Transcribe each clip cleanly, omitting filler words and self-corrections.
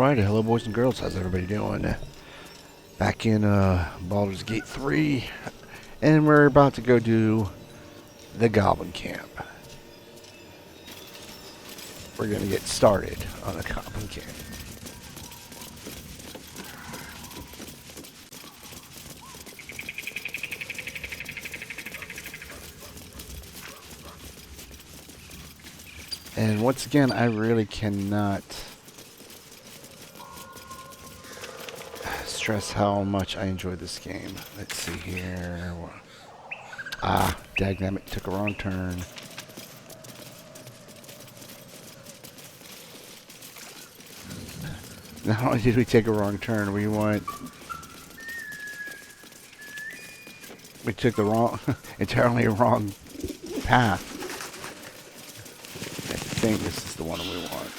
Alright, hello boys and girls, how's everybody doing? Back in Baldur's Gate 3, and we're about to go do the Goblin Camp. We're going to get started on the Goblin Camp. And once again, I really cannot stress how much I enjoy this game. Let's see here. Dagnammit, took a wrong turn. Not only did we take a wrong turn, we took the wrong, entirely wrong path. I think this is the one we want.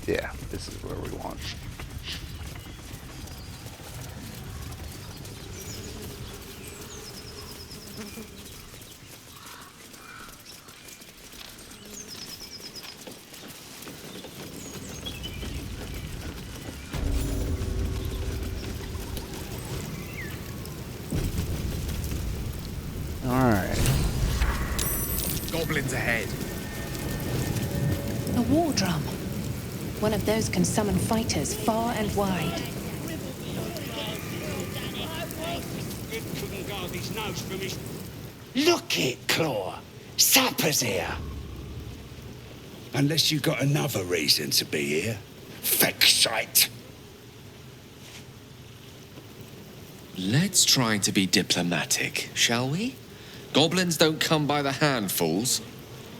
Yeah, this is where we want. Alright. Goblins ahead. A war drum. One of those can summon fighters far and wide. Look it, Claw. Sapper's here. Unless you got another reason to be here. Feck shite. Let's try to be diplomatic, shall we? Goblins don't come by the handfuls,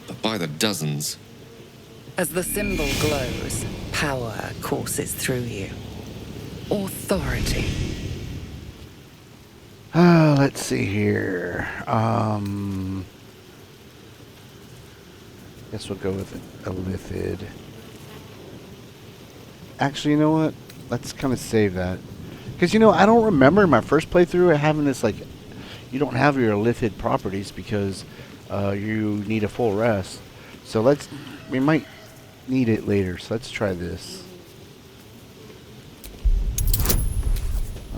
but by the dozens. As the symbol glows, power courses through you. Authority. Let's see here. Guess we'll go with a Lithid. Actually, you know what? Let's kind of save that. Because, you know, I don't remember in my first playthrough having this, like, you don't have your Lithid properties because you need a full rest. So we might need it later, so let's try this.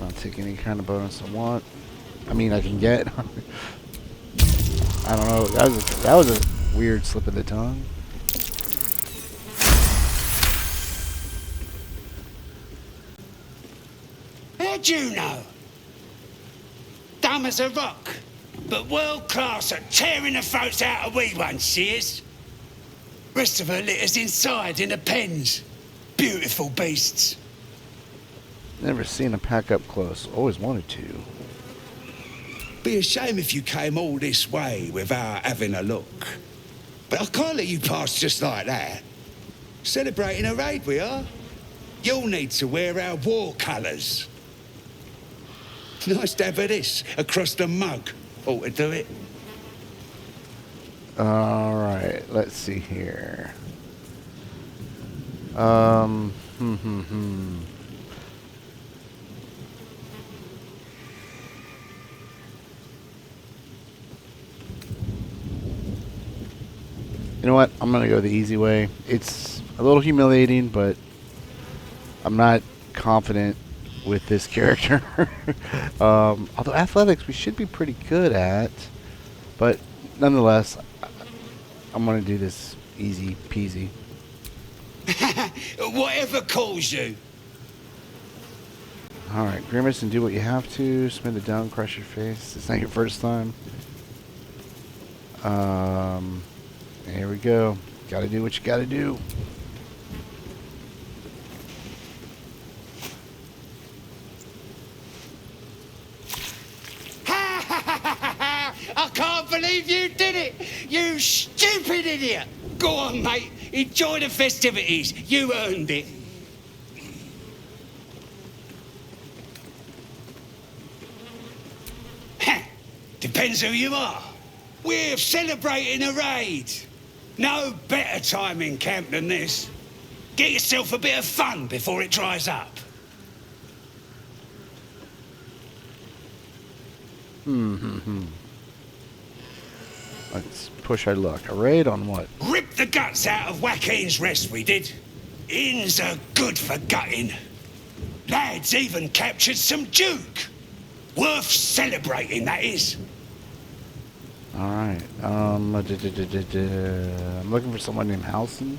I'll take any kind of bonus I want. I mean, I can get. I don't know. That was a weird slip of the tongue. How'd you know? Dumb as a rock, but world class at tearing the throats out of wee ones, she is. Rest of her litter's inside in the pens. Beautiful beasts. Never seen a pack up close. Always wanted to. Be a shame if you came all this way without having a look. But I can't let you pass just like that. Celebrating a raid we are. You'll need to wear our war colours. Nice dab of this across the mug. Ought to do it. Alright, let's see here. You know what? I'm gonna go the easy way. It's a little humiliating, but I'm not confident with this character. Although athletics we should be pretty good at, but nonetheless, I'm gonna do this easy peasy. Whatever calls you. Alright, grimace and do what you have to. Spin it down, crush your face. It's not your first time. Here we go. Gotta do what you gotta do. I can't believe you did it! You stupid idiot! Go on, mate. Enjoy the festivities. You earned it. Depends who you are. We're celebrating a raid. No better time in camp than this. Get yourself a bit of fun before it dries up. Let's push our luck. A raid on what? Rip the guts out of Joaquin's Rest, we did. Inns are good for gutting. Lads even captured some Duke. Worth celebrating, that is. Alright. I'm looking for someone named Halson.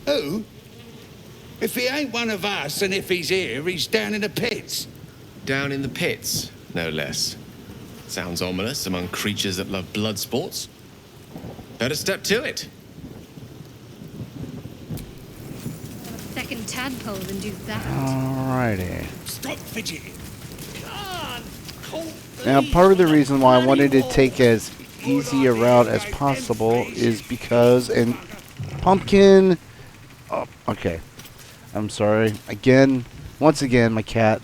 Who? If he ain't one of us, and if he's here, he's down in the pits. Down in the pits, no less. Sounds ominous among creatures that love blood sports. Better step to it. Second tadpole than do that. Alrighty. Stop fidgeting. Now, part of the reason why I wanted to take as easy a route as possible is because, and Pumpkin, oh, okay, I'm sorry, once again, my cat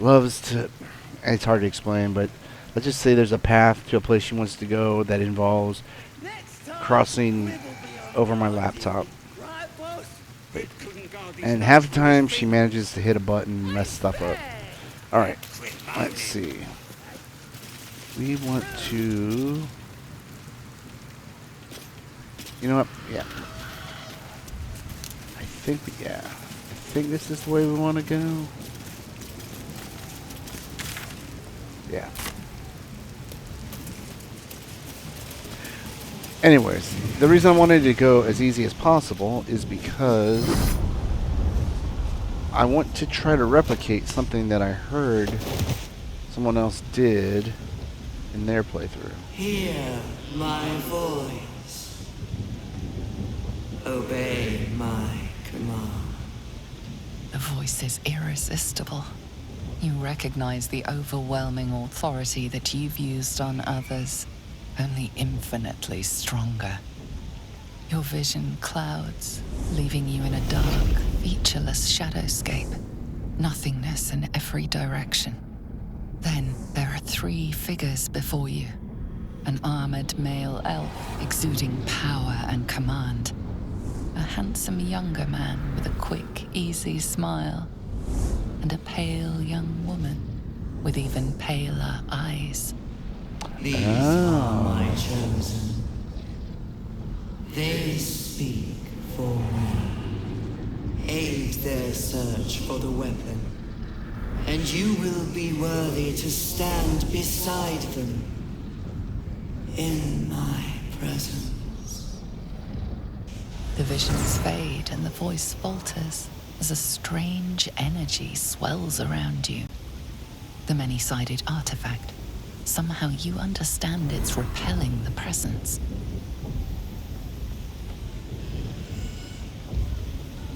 loves to, it's hard to explain, but let's just say there's a path to a place she wants to go that involves crossing over my laptop. And half the time she manages to hit a button and mess stuff up. Alright, let's see. We want to... You know what? Yeah. I think this is the way we want to go. Yeah. Anyways, the reason I wanted to go as easy as possible is because I want to try to replicate something that I heard someone else did in their playthrough. Hear my voice. Obey my command. The voice is irresistible. You recognize the overwhelming authority that you've used on others, only infinitely stronger. Your vision clouds, leaving you in a dark, featureless shadowscape. Nothingness in every direction. Then there are 3 figures before you. An armored male elf exuding power and command. A handsome younger man with a quick, easy smile. And a pale young woman with even paler eyes. These are my chosen. They speak for me. Aid their search for the weapon, and you will be worthy to stand beside them in my presence. The visions fade and the voice falters as a strange energy swells around you. The many-sided artifact. Somehow you understand it's repelling the presence.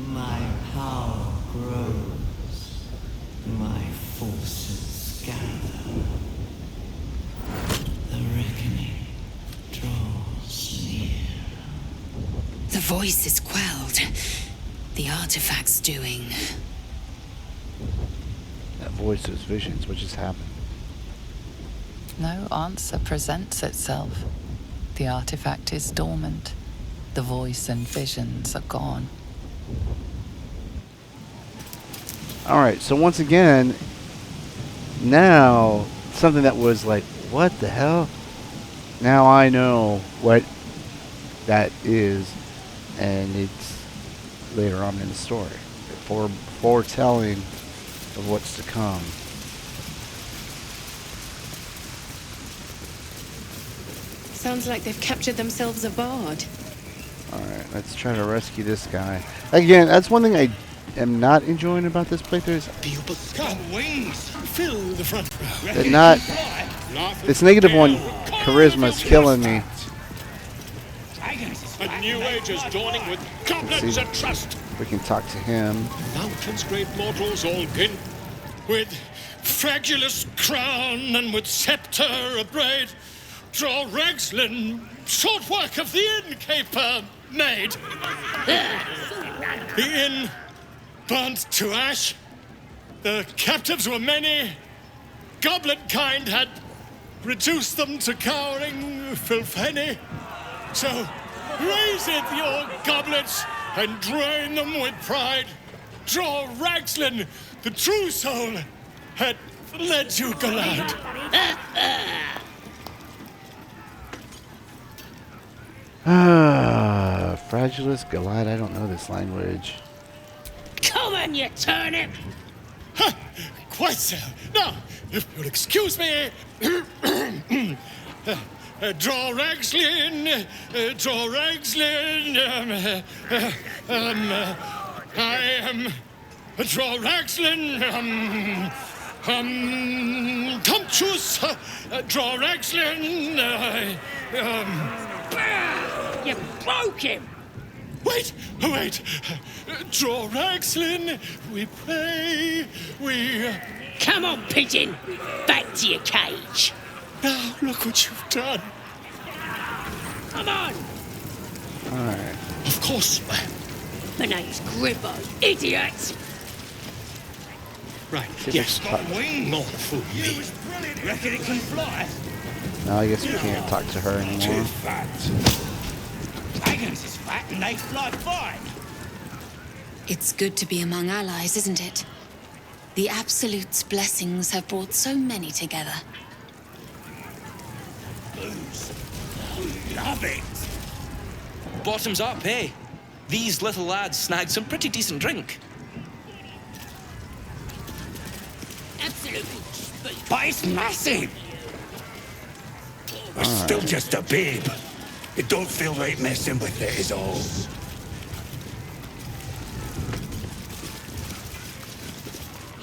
My power grows. My forces gather. The reckoning draws near. The voice is quelled. The artifact's doing. That voice is visions. What just happened? No answer presents itself. The artifact is dormant. The voice and visions are gone. Alright, so once again, now, something that was like, what the hell? Now I know what that is, and it's later on in the story. Foretelling of what's to come. Sounds like they've captured themselves a bard. Alright, let's try to rescue this guy. Again, that's one thing I am not enjoying about this playthrough is this negative 1 charisma is killing me. A new age is dawning with goblins and trust. We can talk to him. Mountains great mortals all gin, with fragulous crown and with scepter abraid, draw Ragslin, short work of the innkeeper made. The inn burnt to ash. The captives were many. Goblin kind had reduced them to cowering filtheny. So raise it, your goblets, and drain them with pride. Draw Ragslin, the true soul, had let you glide. Fragilis Galad. I don't know this language. Come on, you turnip! Ha! Quite so. Now, if you'll excuse me. Draw Ragslin, I am Draw Ragslin, Comptus, Draw Ragslin, You broke him! Wait! Draw Ragslin, we pray, we... Come on, pigeon! Back to your cage! Now, look what you've done. Come on! Alright. Of course. My name's Gribbo, idiot! Right, See if yes, it's got cut. wing on fool me. Reckon it can fly? No, I guess we can't talk to her anymore. Too fat. Dragons is fat and they fly fine. It's good to be among allies, isn't it? The Absolute's blessings have brought so many together. Booze. Love it. Bottoms up, hey? These little lads snagged some pretty decent drink. Absolutely. But it's massive. We're still just a babe. It don't feel right messing with it is all.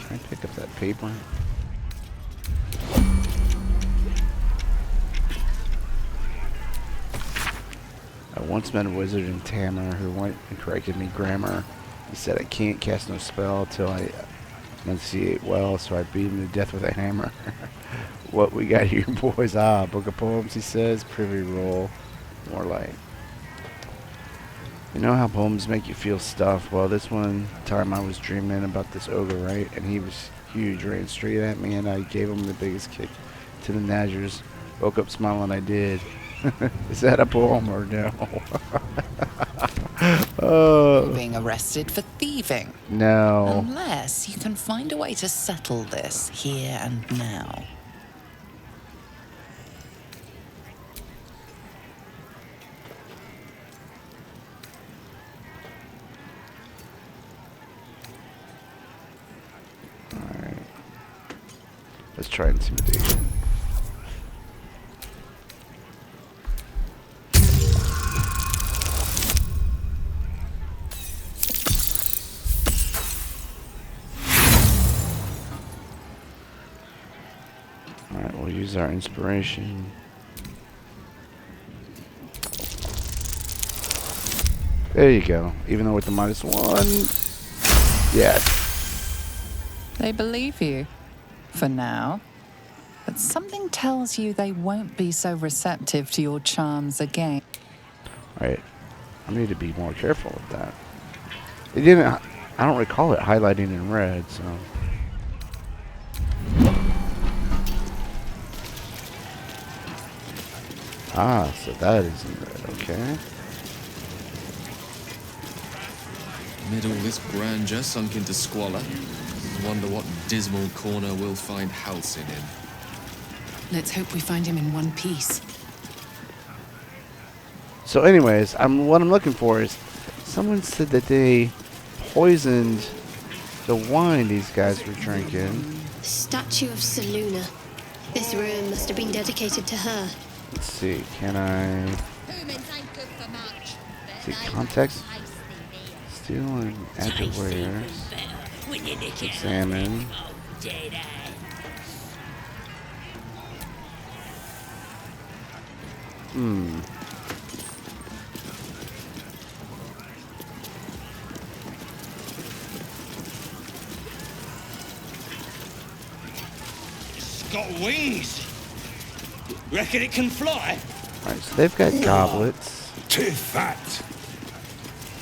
Try and pick up that paper. I once met a wizard in Tamar who went and corrected me grammar. He said I can't cast no spell till I enunciate well, so I beat him to death with a hammer. What we got here, boys? Book of poems, he says. Privy roll. More like. You know how poems make you feel stuff? Well, this one time I was dreaming about this ogre, right? And he was huge, ran straight at me, and I gave him the biggest kick to the Nazers. Woke up smiling, I did. Is that a poem or no? You're being arrested for thieving. No. Unless you can find a way to settle this here and now. Alright. Let's try intimidation. Alright, we'll use our inspiration. There you go. Even though with the -1. Yes. They believe you. For now. But something tells you they won't be so receptive to your charms again. Right. I need to be more careful with that. It didn't. I don't recall it highlighting in red, so. So that is in red. Okay. Amid all this grandeur sunk into squalor, wonder what dismal corner we'll find Halcyon in. Let's hope we find him in one piece. So, anyways, what I'm looking for is someone said that they poisoned the wine these guys were drinking. Statue of Seluna. This room must have been dedicated to her. Let's see. Can I see context? Steal and add to wares. Examine. It's got wings. Reckon it can fly? Alright, so they've got goblets. Too fat.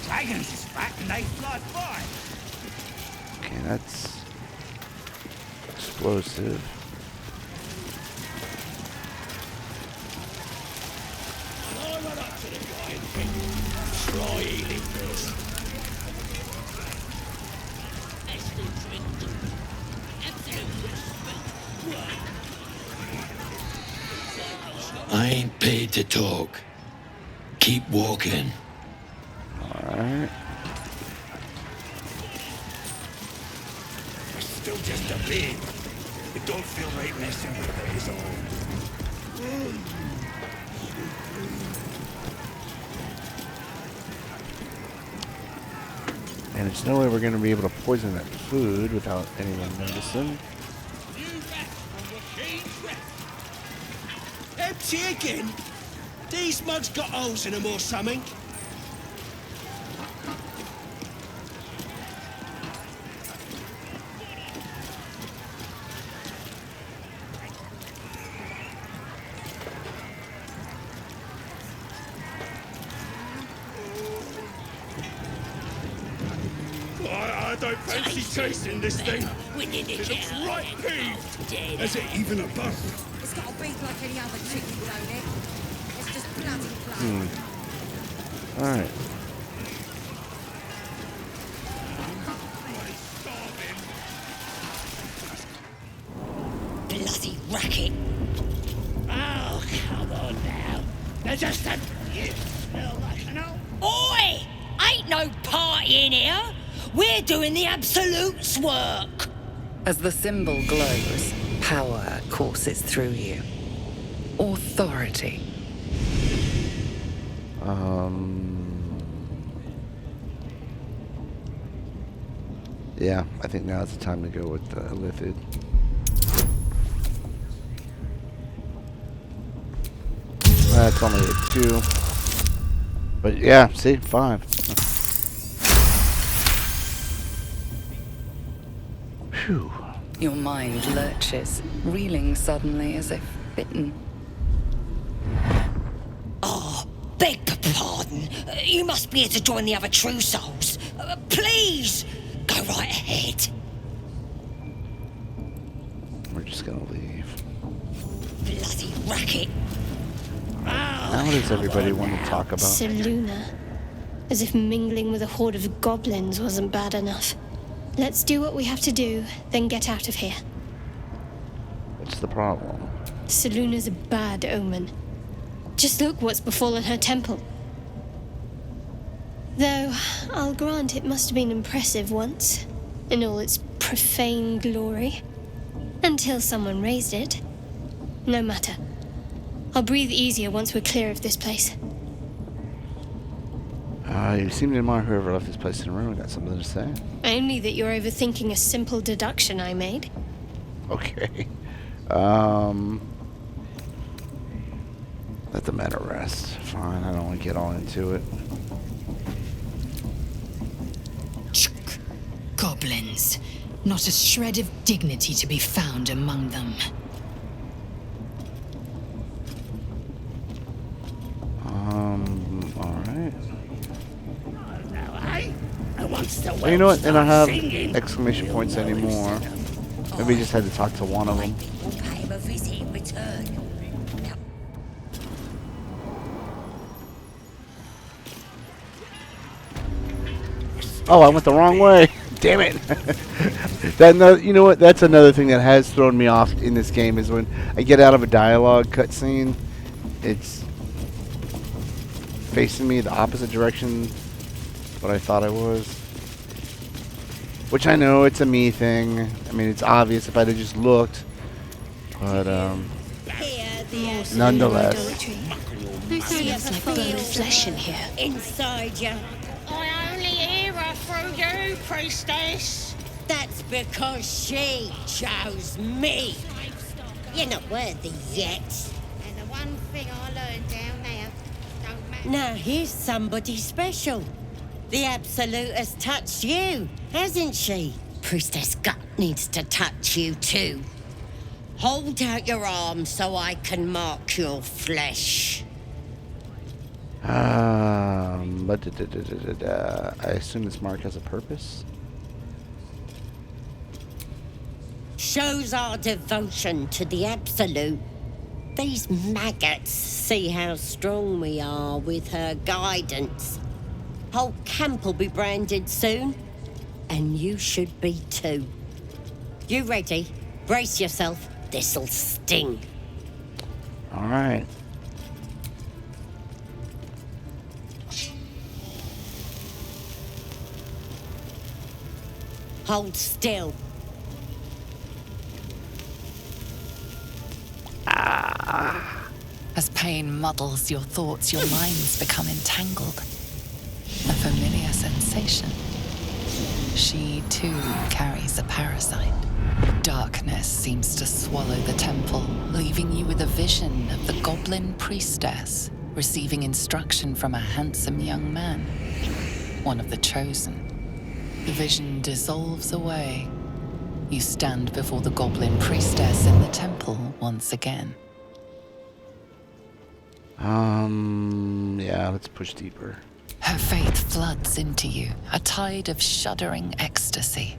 Dragons is fat and they fly fine. Okay, that's explosive. I'll run up to the guy and try eating this. I ain't paid to talk. Keep walking. Alright. It's still just a bit. It don't feel right messing with it, is all. And there's no way we're going to be able to poison that food without anyone noticing. Empty again? These mugs got holes in them or something? I don't fancy chasing this thing. It looks right peeved. Has it even a bust? It's got a beak like any other chicken, don't it? It's just bloody plain. Alright. Bloody racket. Oh, come on now. They're just a... You smell like an old... Oi! Ain't no party in here. We're doing the Absolute's work. As the symbol glows, power courses through you. Authority. Yeah, I think now's the time to go with the Lithid. That's only a 2. But yeah, see, 5. Phew. Your mind lurches, reeling suddenly as if bitten. Oh, beg pardon. You must be here to join the other true souls. Please, go right ahead. We're just gonna leave. Bloody racket. Now what does everybody want to talk about? Seluna. As if mingling with a horde of goblins wasn't bad enough. Let's do what we have to do, then get out of here. What's the problem? Seluna's a bad omen. Just look what's befallen her temple. Though, I'll grant it must have been impressive once, in all its profane glory. Until someone raised it. No matter. I'll breathe easier once we're clear of this place. You seem to admire whoever left this place in the room. I got something to say. Only that you're overthinking a simple deduction I made. Okay. Let the matter rest. Fine, I don't want to get all into it. Goblins. Not a shred of dignity to be found among them. Alright. Well, Well, you know what? They don't have exclamation points anymore. Maybe we just had to talk to one of them. We'll pay him a visit in return. Oh, I went the wrong way. Damn it. You know what? That's another thing that has thrown me off in this game is when I get out of a dialogue cutscene, it's facing me the opposite direction what I thought I was. Which I know it's a me thing. I mean, it's obvious if I'd have just looked. But, nonetheless. Feels like burnt flesh in here. Inside you. I only hear her through you, priestess. That's because she chose me. You're not worthy yet. And the one thing I learned down there, don't matter. Now here's somebody special. The Absolute has touched you, hasn't she? Priestess Gut needs to touch you too. Hold out your arm so I can mark your flesh. I assume this mark has a purpose. Shows our devotion to the Absolute. These maggots see how strong we are with her guidance. Whole camp will be branded soon, and you should be too. You ready? Brace yourself. This'll sting. All right. Hold still. As pain muddles your thoughts, your minds become entangled. A familiar sensation. She too carries a parasite. Darkness seems to swallow the temple, leaving you with a vision of the Goblin priestess receiving instruction from a handsome young man, one of the chosen. The vision dissolves away. You stand before the Goblin priestess in the temple once again. Yeah, let's push deeper. Her faith floods into you, a tide of shuddering ecstasy.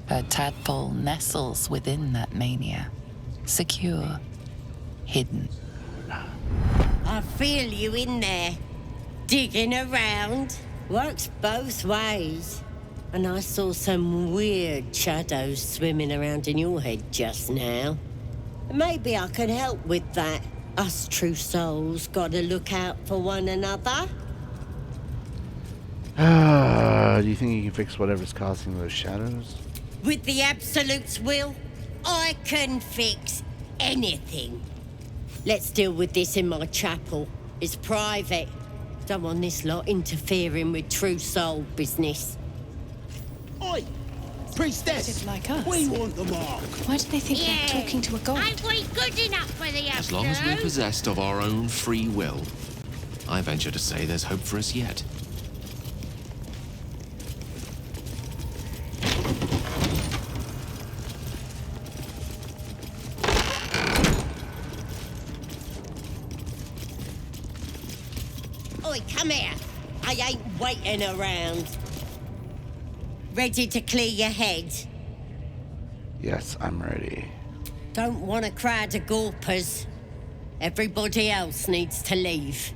Her tadpole nestles within that mania, secure, hidden. I feel you in there, digging around. Works both ways. And I saw some weird shadows swimming around in your head just now. Maybe I could help with that. Us true souls gotta look out for one another. Do you think you can fix whatever's causing those shadows? With the Absolute's will, I can fix anything. Let's deal with this in my chapel. It's private. Don't want this lot interfering with true soul business. Oi! Priestess! Like us. We want the mark. Why do they think Yeah. they're talking to a god? Ain't we good enough for the As long as we're Absolute? possessed of our own free will, I venture to say there's hope for us yet. Oi, come here. I ain't waiting around. Ready to clear your head? Yes, I'm ready. Don't want a crowd of gawpers. Everybody else needs to leave.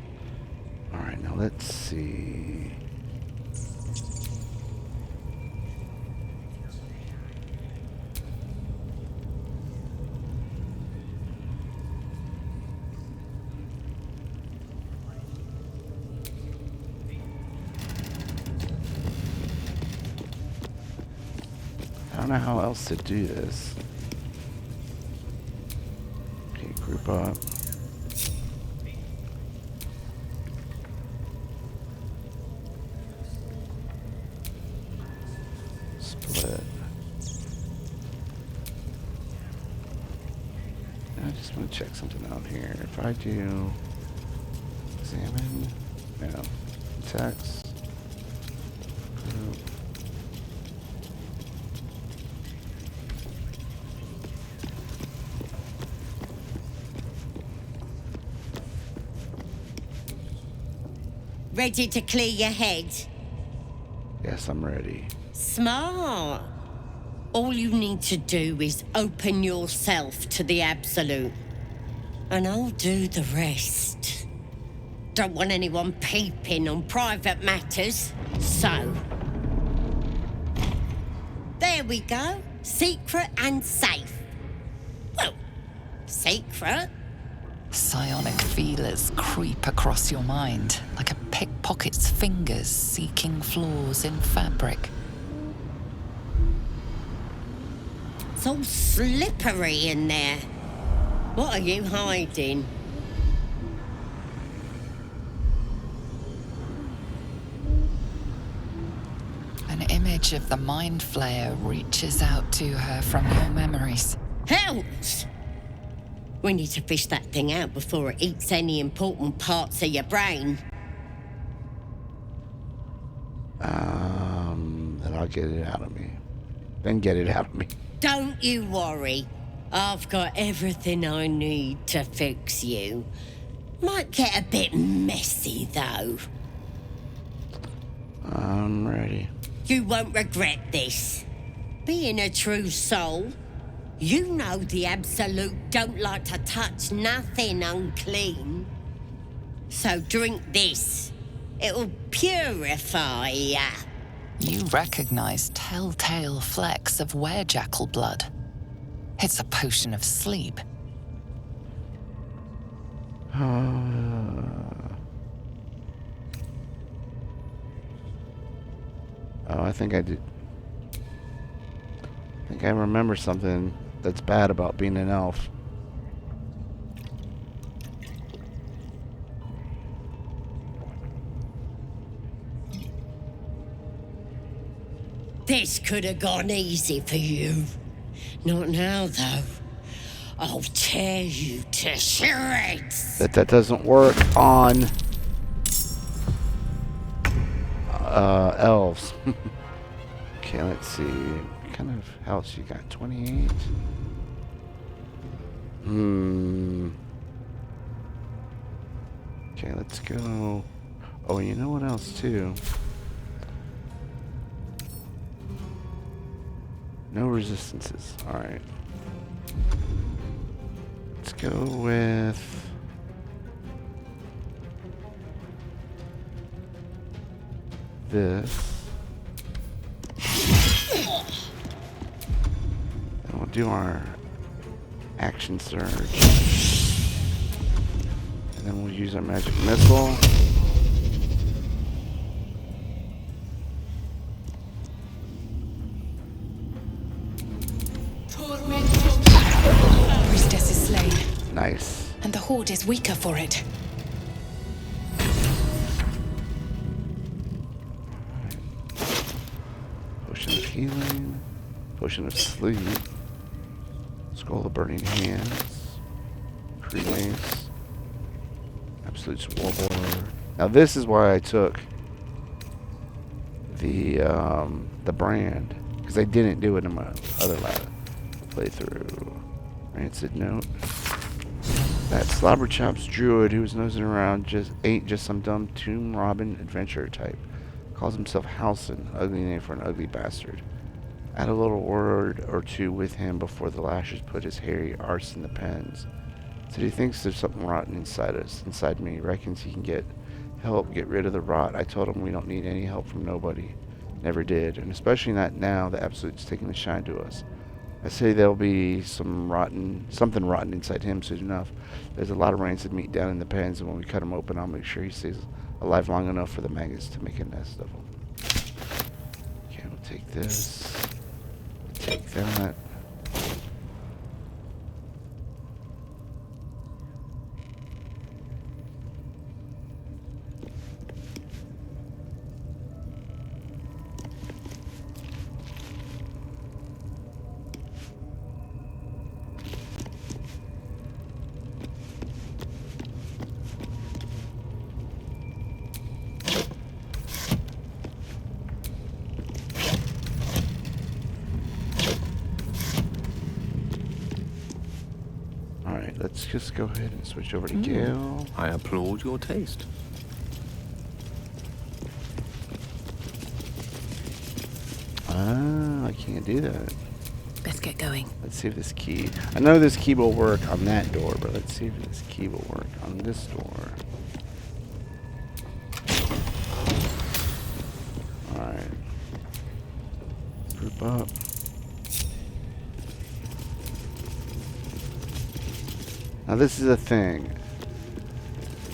Alright, now let's see. I don't know how else to do this. Okay, group up. Split. I just want to check something out here. If I do examine, no, text, group. Ready to clear your head? Yes, I'm ready. Smart. All you need to do is open yourself to the Absolute. And I'll do the rest. Don't want anyone peeping on private matters, so... There we go. Secret and safe. Well, secret. Psionic feelers creep across your mind, like a pickpocket's fingers seeking flaws in fabric. It's all slippery in there. What are you hiding? An image of the Mind Flayer reaches out to her from your memories. Helps! We need to fish that thing out before it eats any important parts of your brain. Then I'll get it out of me. Then get it out of me. Don't you worry. I've got everything I need to fix you. Might get a bit messy, though. I'm ready. You won't regret this. Being a true soul, you know the Absolute don't like to touch nothing unclean. So drink this. It'll purify ya. You recognize telltale flecks of werejackal blood. It's a potion of sleep. Oh, I think I did. think I remember something that's bad about being an elf. This could have gone easy for you. Not now, though. I'll tear you to shreds. That doesn't work on elves. Okay, let's see. What kind of house you got? 28? Okay, let's go. Oh, you know what else, too? No resistances. Alright. Let's go with... this. And we'll do our action surge. And then we'll use our magic missile. Priestess is slain, Nice. and the Horde is weaker for it. Potion of healing. Potion of sleep. Scroll of burning hands. Cremace. Absolute Warboiler. Now this is why I took the brand, because I didn't do it in my other playthrough. Rancid note. That Slobberchop's druid who's nosing around ain't just some dumb tomb robbing adventurer type. Calls himself Halson, ugly name for an ugly bastard. Add a little word or two with him before the lashes put his hairy arse in the pens. So he thinks there's something rotten inside me. Reckons he can get rid of the rot. I told him we don't need any help from nobody. Never did, and especially not now the Absolute's taking the shine to us. I say there'll be something rotten inside him soon enough. There's a lot of rancid meat down in the pens, and when we cut him open, I'll make sure he stays alive long enough for the maggots to make a nest of him. Okay, we'll take this. Take that. Let's just go ahead and switch over to Gale. I applaud your taste. Ah, I can't do that. Let's get going. Let's see if this key... I know this key will work on that door, but let's see if this key will work on this door. Alright. Group up. Now this is a thing.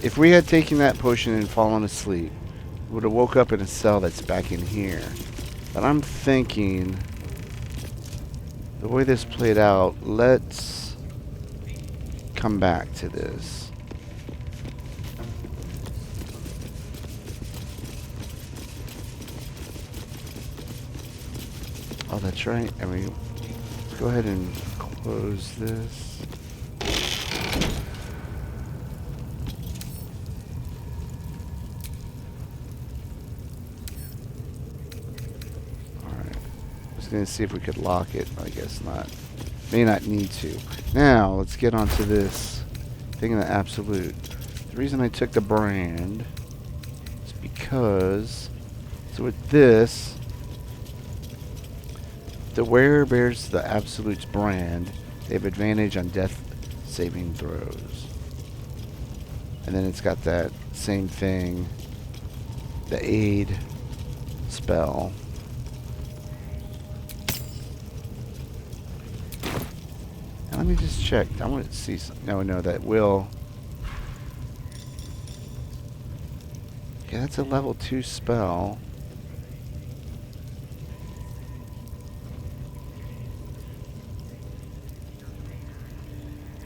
If we had taken that potion and fallen asleep, we would have woke up in a cell that's back in here. But I'm thinking, the way this played out, let's come back to this. Oh, that's right. And we go ahead and close this. Going to see if we could lock it. I guess not. May not need to. Now let's get onto this thing of the absolute. The reason I took the brand is because, so with this, the wearer bears the absolute's brand. They have advantage on death saving throws. And then it's got that same thing, the aid spell. Let me just check. I want to see something. No, that will. Yeah, that's a level 2 spell.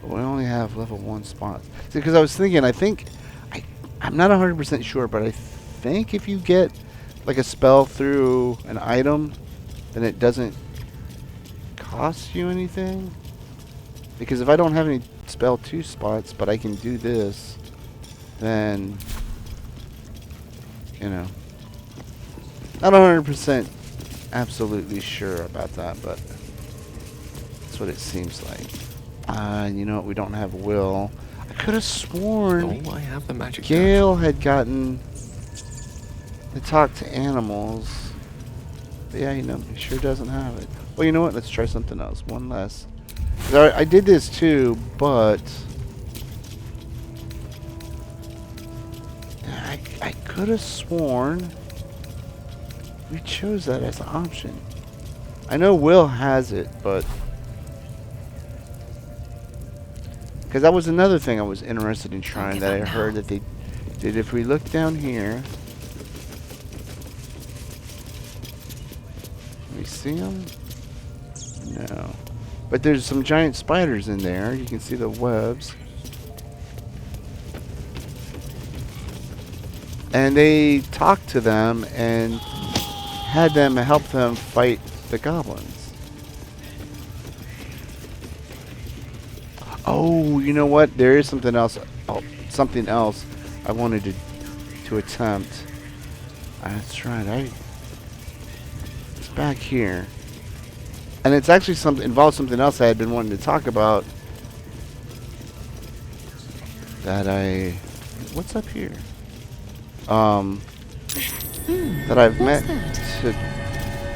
We only have level 1 spots. See, because I was thinking, I'm not 100% sure, but I think if you get like a spell through an item, then it doesn't cost you anything. Because if I don't have any spell 2 spots, but I can do this, then, you know, not 100% absolutely sure about that, but that's what it seems like. You know what? We don't have Will. I could have sworn Oh, I have the magic Gale had gotten to talk to animals. But yeah, you know, he sure doesn't have it. Well, you know what? Let's try something else. One less. I did this too, but I could have sworn we chose that as an option. I know Will has it, but because that was another thing I was interested in trying that I heard that they did. If we look down here, can we see them? No. But there's some giant spiders in there. You can see the webs. And they talked to them and had them help them fight the goblins. Oh, you know what? There is something else. Oh, something else I wanted to attempt. That's right. It's back here, and it's actually involves something else I had been wanting to talk about. What's up here? That I've meant to,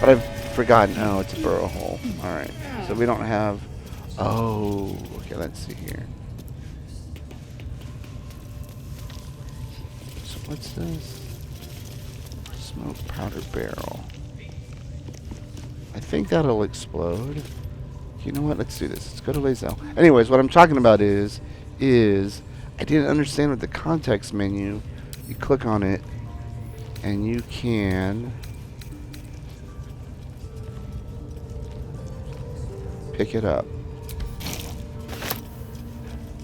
but I've forgotten. Oh, it's a burrow hole. All right. So we don't have. Oh, okay. Let's see here. So what's this? Smoke powder barrel. I think that'll explode. You know what? Let's do this. Let's go to Lazel. Anyways, what I'm talking about is I didn't understand what the context menu. You click on it, and you can pick it up.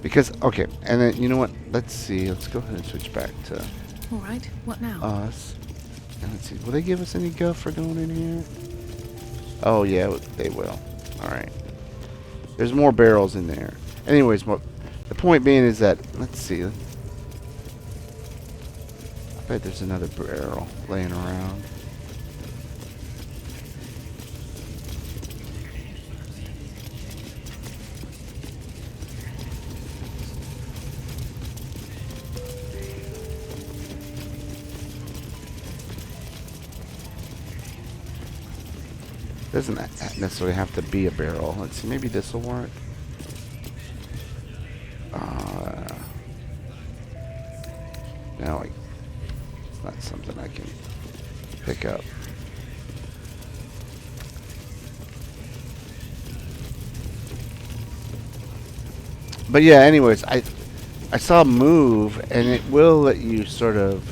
Because, okay, and then, you know what? Let's see. Let's go ahead and switch back to All right, what now? us. And let's see. Will they give us any guff for going in here? Oh, yeah, they will. All right. There's more barrels in there. Anyways, the point being is that, let's see. I bet there's another barrel laying around. Doesn't necessarily have to be a barrel. Let's see, maybe this will work. No, it's not something I can pick up. But yeah, anyways, I saw move, and it will let you sort of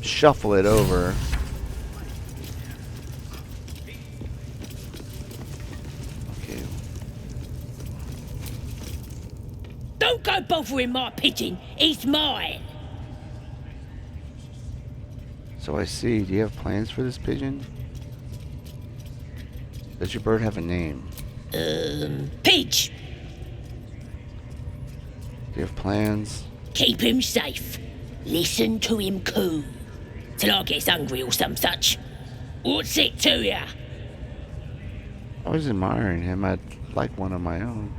shuffle it over. Okay. Don't go bothering my pigeon. It's mine. So I see. Do you have plans for this pigeon? Does your bird have a name? Pidge. Do you have plans? Keep him safe. Listen to him coo. Till I gets hungry or some such. What's it to ya? I was admiring him. I'd like one of my own.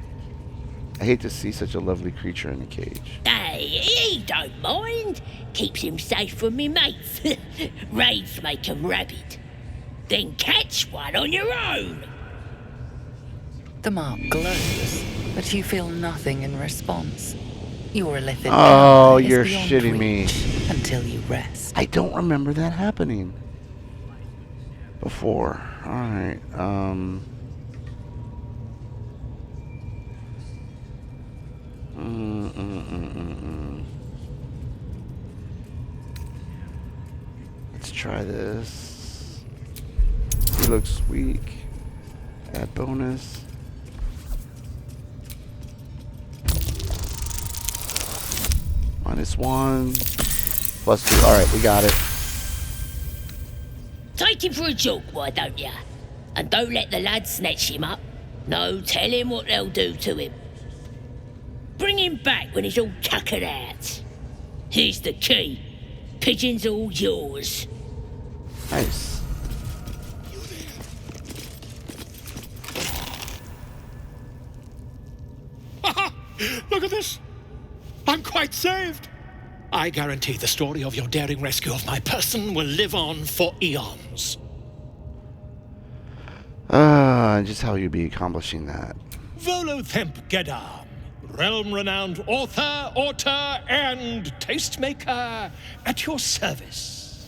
I hate to see such a lovely creature in a cage. Hey, he don't mind. Keeps him safe from me mates. Raids make 'em rabid. Then catch one on your own. The mark glows, but you feel nothing in response. Your lithic Oh, power is you're beyond shitting reach me. until you rest. I don't remember that happening before. Alright, Let's try this. looks weak. Add bonus. -1. +2. Alright, we got it. Take him for a joke, why don't ya? And don't let the lads snatch him up. No, tell him what they'll do to him. Bring him back when he's all tuckered out. Here's the key. Pigeon's all yours. Nice. Look at this. I'm quite saved. I guarantee the story of your daring rescue of my person will live on for eons. Just how you'd be accomplishing that. Volothemp Gedam, realm-renowned author, auteur, and tastemaker at your service.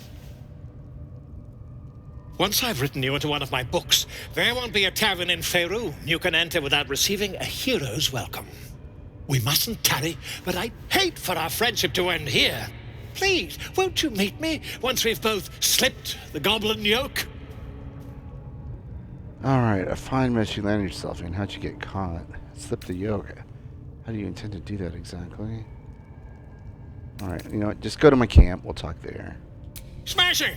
Once I've written you into one of my books, there won't be a tavern in Faerun you can enter without receiving a hero's welcome. We mustn't tarry, but I'd hate for our friendship to end here. Please, won't you meet me once we've both slipped the goblin yoke? Alright, a fine mess you landed yourself in. How'd you get caught? Slip the yoke. How do you intend to do that exactly? Alright, you know what? Just go to my camp. We'll talk there. Smashing!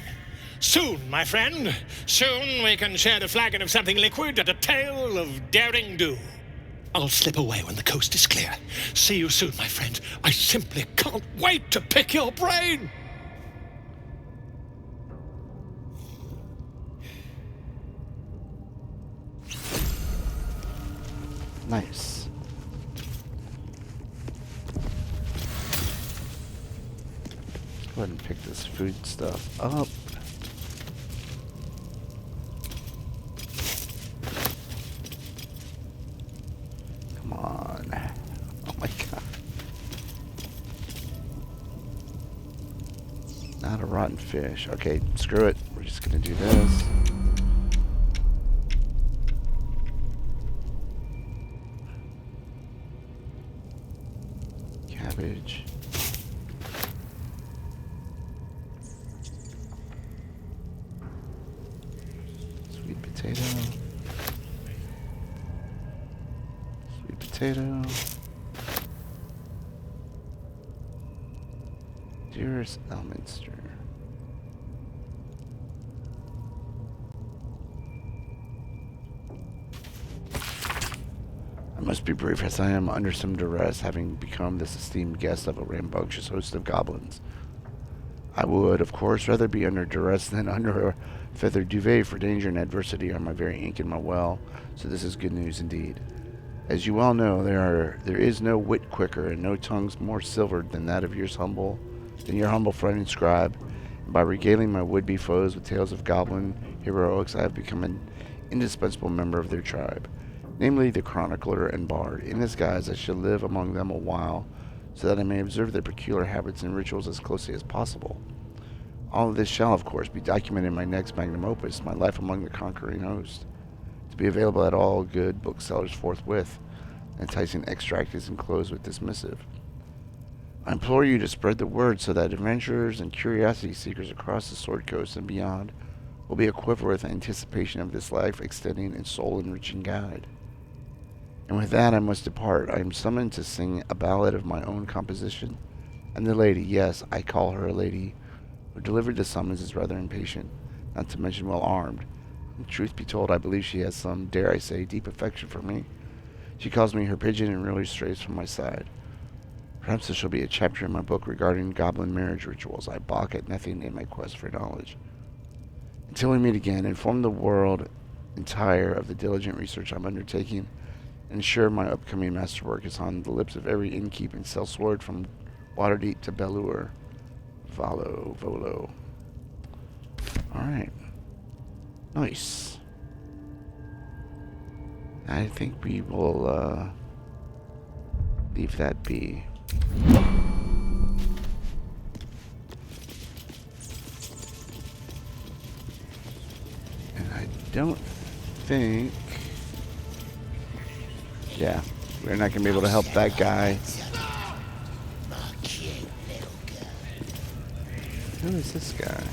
Soon, my friend. Soon we can share a flagon of something liquid and a tale of daring do. I'll slip away when the coast is clear. See you soon, my friend. I simply can't wait to pick your brain! Nice. Let's go ahead and pick this food stuff up. Come on. Oh my god. Not a rotten fish. Okay, screw it. We're just gonna do this. Cabbage. Sweet potato. Sweet potato. Dearest Elminster. I must be brief as I am under some duress, having become this esteemed guest of a rambunctious host of goblins. I would, of course, rather be under duress than under a feathered duvet, for danger and adversity are my very ink in my well, so this is good news indeed. As you well know, there is no wit quicker and no tongues more silvered than that of your humble friend and scribe, and by regaling my would-be foes with tales of goblin heroics, I have become an indispensable member of their tribe. Namely, the chronicler and bard. In this guise, I shall live among them a while, so that I may observe their peculiar habits and rituals as closely as possible. All of this shall, of course, be documented in my next magnum opus, My Life Among the Conquering Host, to be available at all good booksellers forthwith. An enticing extract is enclosed with this missive. I implore you to spread the word so that adventurers and curiosity seekers across the Sword Coast and beyond will be aquiver with anticipation of this life-extending and soul-enriching guide. And with that I must depart. I am summoned to sing a ballad of my own composition, and the lady, yes, I call her a lady, who delivered the summons is rather impatient, not to mention well armed. And truth be told, I believe she has some, dare I say, deep affection for me. She calls me her pigeon and really strays from my side. Perhaps there shall be a chapter in my book regarding goblin marriage rituals. I balk at nothing in my quest for knowledge. Until we meet again, inform the world entire of the diligent research I'm undertaking, and ensure my upcoming masterwork is on the lips of every innkeep and sellsword from Waterdeep to Baldur. Volo. Alright. Nice. I think we will leave that be. And I don't think... Yeah, we're not going to be able to help that guy. Who is this guy?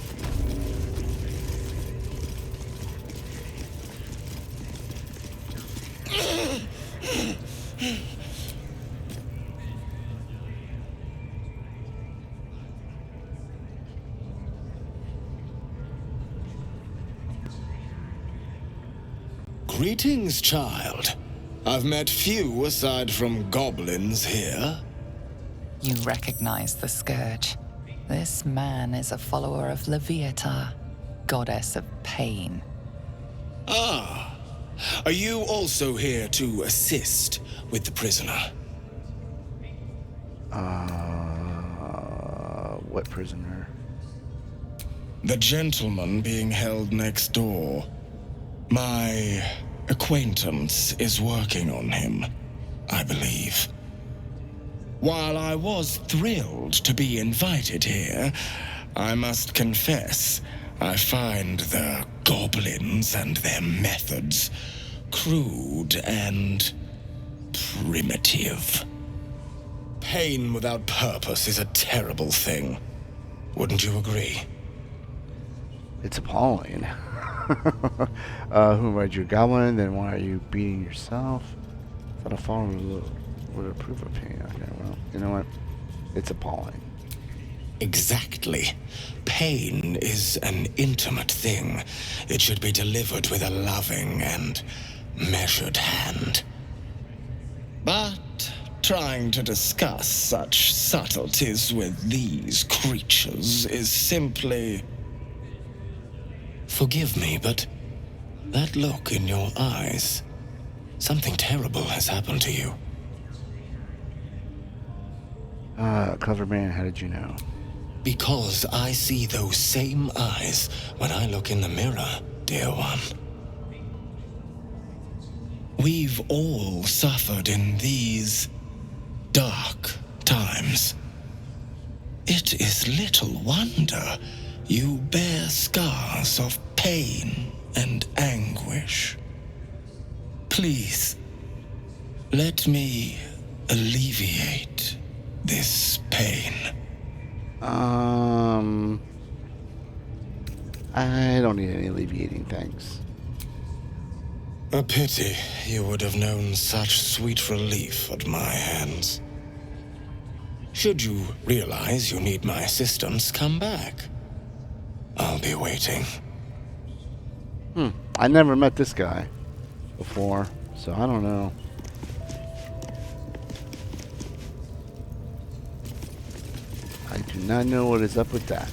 Greetings, child. I've met few aside from goblins here. You recognize the Scourge. This man is a follower of Leviata, goddess of pain. Ah, are you also here to assist with the prisoner? What prisoner? The gentleman being held next door. My acquaintance is working on him, I believe. While I was thrilled to be invited here, I must confess I find the goblins and their methods crude and primitive. Pain without purpose is a terrible thing. Wouldn't you agree? It's appalling. Who made you a goblin? Then why are you beating yourself? Thought a fall would approve of pain. Okay, well, you know what? It's appalling. Exactly. Pain is an intimate thing. It should be delivered with a loving and measured hand. But trying to discuss such subtleties with these creatures is simply... Forgive me, but that look in your eyes, something terrible has happened to you. Clever man, how did you know? Because I see those same eyes when I look in the mirror, dear one. We've all suffered in these dark times. It is little wonder you bear scars of pain and anguish. Please, let me alleviate this pain. I don't need any alleviating, thanks. A pity you would have known such sweet relief at my hands. Should you realize you need my assistance, come back. I'll be waiting. I never met this guy before, so I don't know. I do not know what is up with that.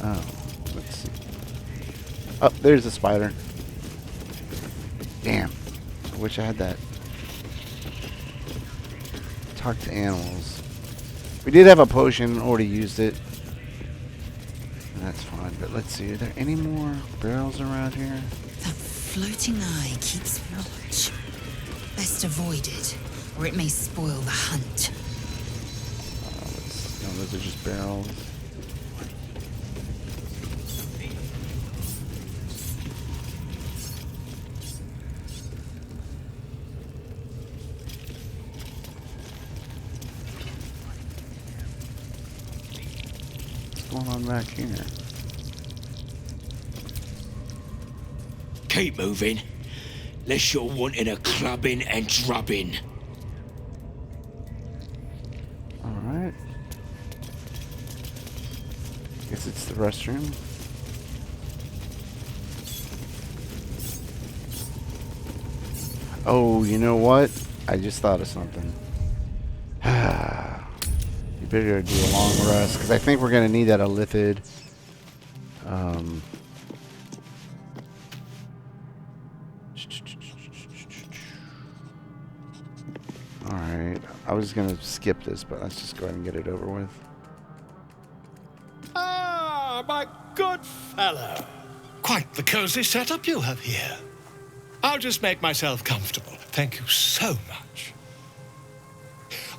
Oh, let's see. Oh, there's a spider. Damn. I wish I had that. Talk to animals. We did have a potion, already used it. And that's fine, but let's see. Are there any more barrels around here? That floating eye keeps watch. Best avoid it, or it may spoil the hunt. No, those are just barrels. What's going on back here? Keep moving, lest you're wanting a clubbing and drubbing. Alright. Guess it's the restroom. Oh, you know what? I just thought of something. You better do a long rest, because I think we're going to need that elithid. Alright, I was going to skip this, but let's just go ahead and get it over with. Ah, my good fellow. Quite the cozy setup you have here. I'll just make myself comfortable. Thank you so much.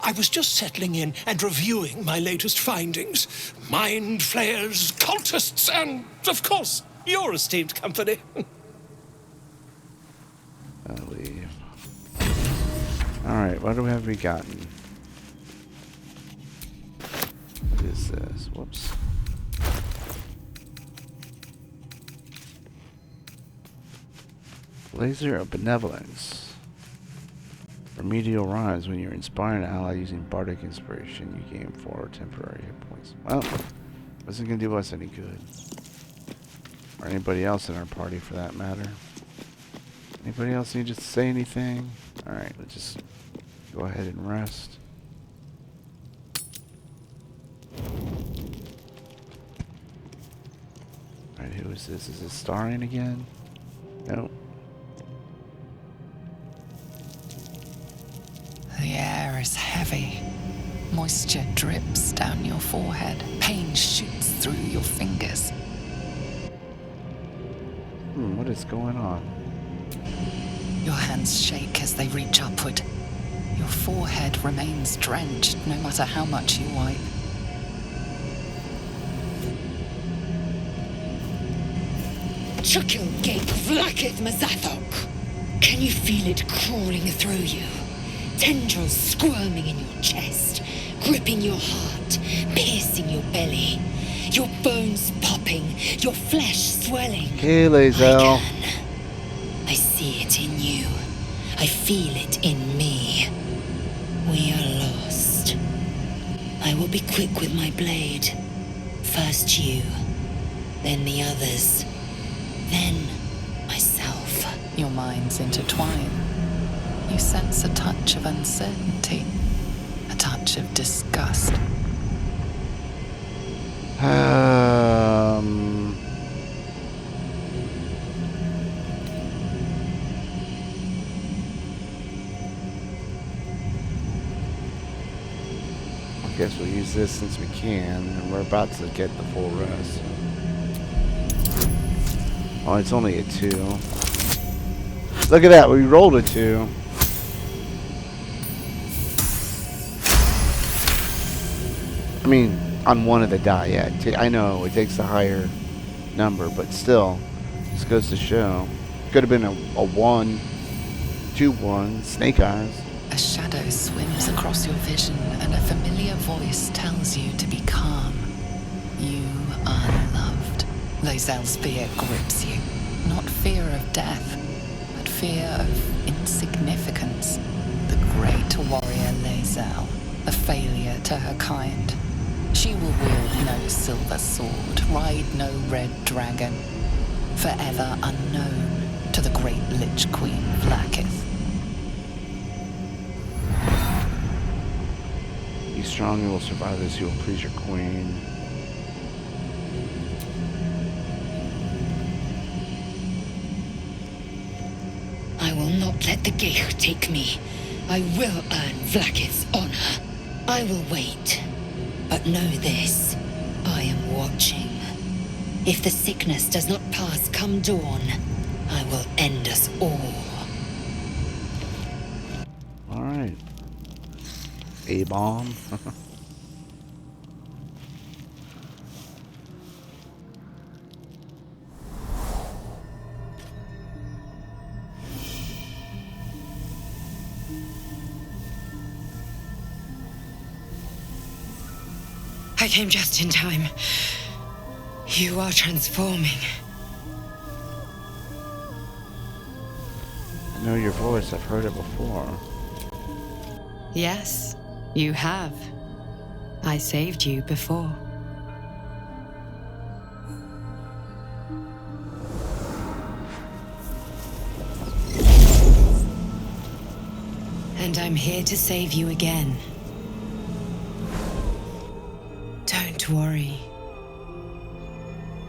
I was just settling in and reviewing my latest findings. Mind flayers, cultists, and, of course, your esteemed company. I'll leave. Alright, what have we gotten? What is this? Whoops. Laser of Benevolence. Remedial rhymes. When you're inspiring an ally using bardic inspiration, you gain 4 temporary hit points. Well, wasn't gonna do us any good. Or anybody else in our party for that matter. Anybody else need to say anything? Alright, let's just go ahead and rest. Alright, who is this? Is it Starring again? Nope. The air is heavy. Moisture drips down your forehead. Pain shoots through your fingers. What is going on? Your hands shake as they reach upward. Your forehead remains drenched no matter how much you wipe. Chukil gate vlakith mazathok. Can you feel it crawling through you? Tendrils squirming in your chest, gripping your heart, piercing your belly. Your bones popping, your flesh swelling. Okay, Lae'zel. I see it in you. I feel it in me. We are lost. I will be quick with my blade. First you, then the others, then myself. Your minds intertwine. You sense a touch of uncertainty, a touch of disgust. I guess we'll use this since we can, and we're about to get the full rest. Oh, it's only a 2. Look at that, we rolled a 2. I mean, on one of the die, yeah. I know it takes a higher number, but still, this goes to show. Could have been a 1, 2, 1, snake eyes. A shadow swims across your vision, and a familiar voice tells you to be calm. You are loved. Lae'zel's fear grips you. Not fear of death, but fear of insignificance. The great warrior Lae'zel, a failure to her kind. She will wield no silver sword, ride no red dragon. Forever unknown to the great Lich Queen Vlakith. Be strong, you will survive this, you will please your queen. I will not let the Geich take me. I will earn Vlakith's honor. I will wait. But know this, I am watching. If the sickness does not pass come dawn, I will end us all. Alright. A-bomb. I came just in time. You are transforming. I know your voice, I've heard it before. Yes, you have. I saved you before. And I'm here to save you again. Don't worry.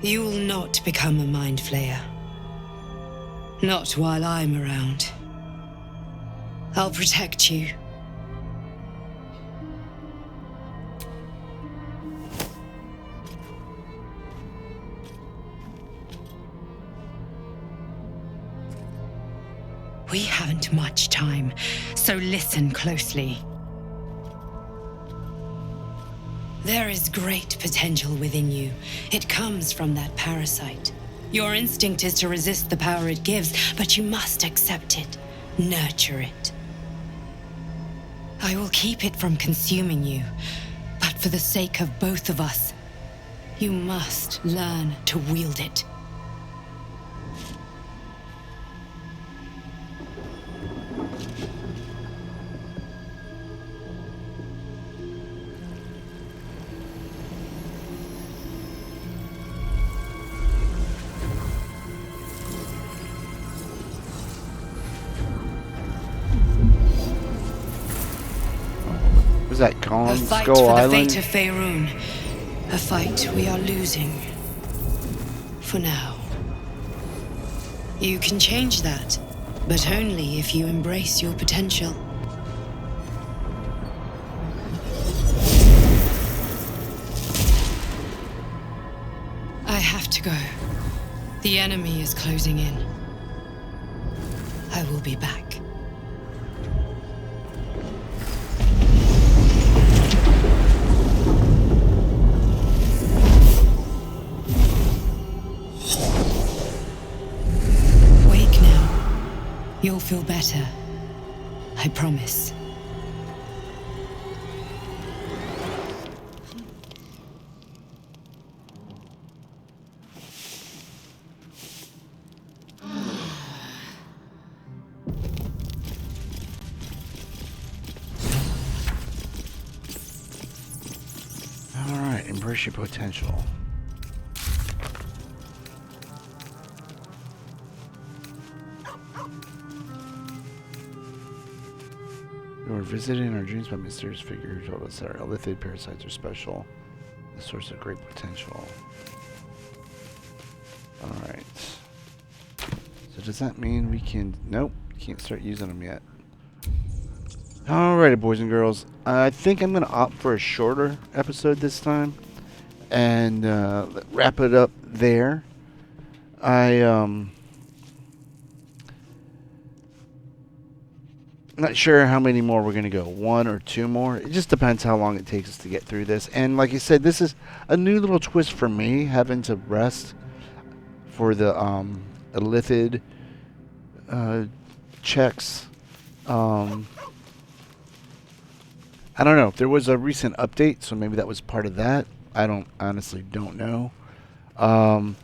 You will not become a mind flayer. Not while I'm around. I'll protect you. We haven't much time, so listen closely. There is great potential within you. It comes from that parasite. Your instinct is to resist the power it gives, but you must accept it, nurture it. I will keep it from consuming you, but for the sake of both of us, you must learn to wield it. that, A Kong fight Skull for the Island? fate of Faerun. A fight we are losing. For now. You can change that, but only if you embrace your potential. I have to go. The enemy is closing in. I will be back. Wake now. You'll feel better. I promise. Alright, embrace your potential. We were visited in our dreams by a mysterious figure who told us that our illithid parasites are special. The source of great potential. Alright. So does that mean we can... Nope, can't start using them yet. Alrighty, boys and girls. I think I'm going to opt for a shorter episode this time. And wrap it up there. I'm not sure how many more we're going to go. 1 or 2 more. It just depends how long it takes us to get through this. And like I said, this is a new little twist for me, having to rest for the illithid checks. I don't know. There was a recent update, so maybe that was part of that. I honestly don't know. But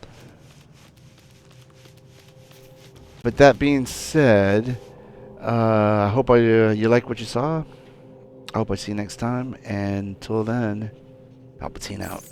that being said, I hope you like what you saw. I hope I see you next time. And until then, PalpyTeen out.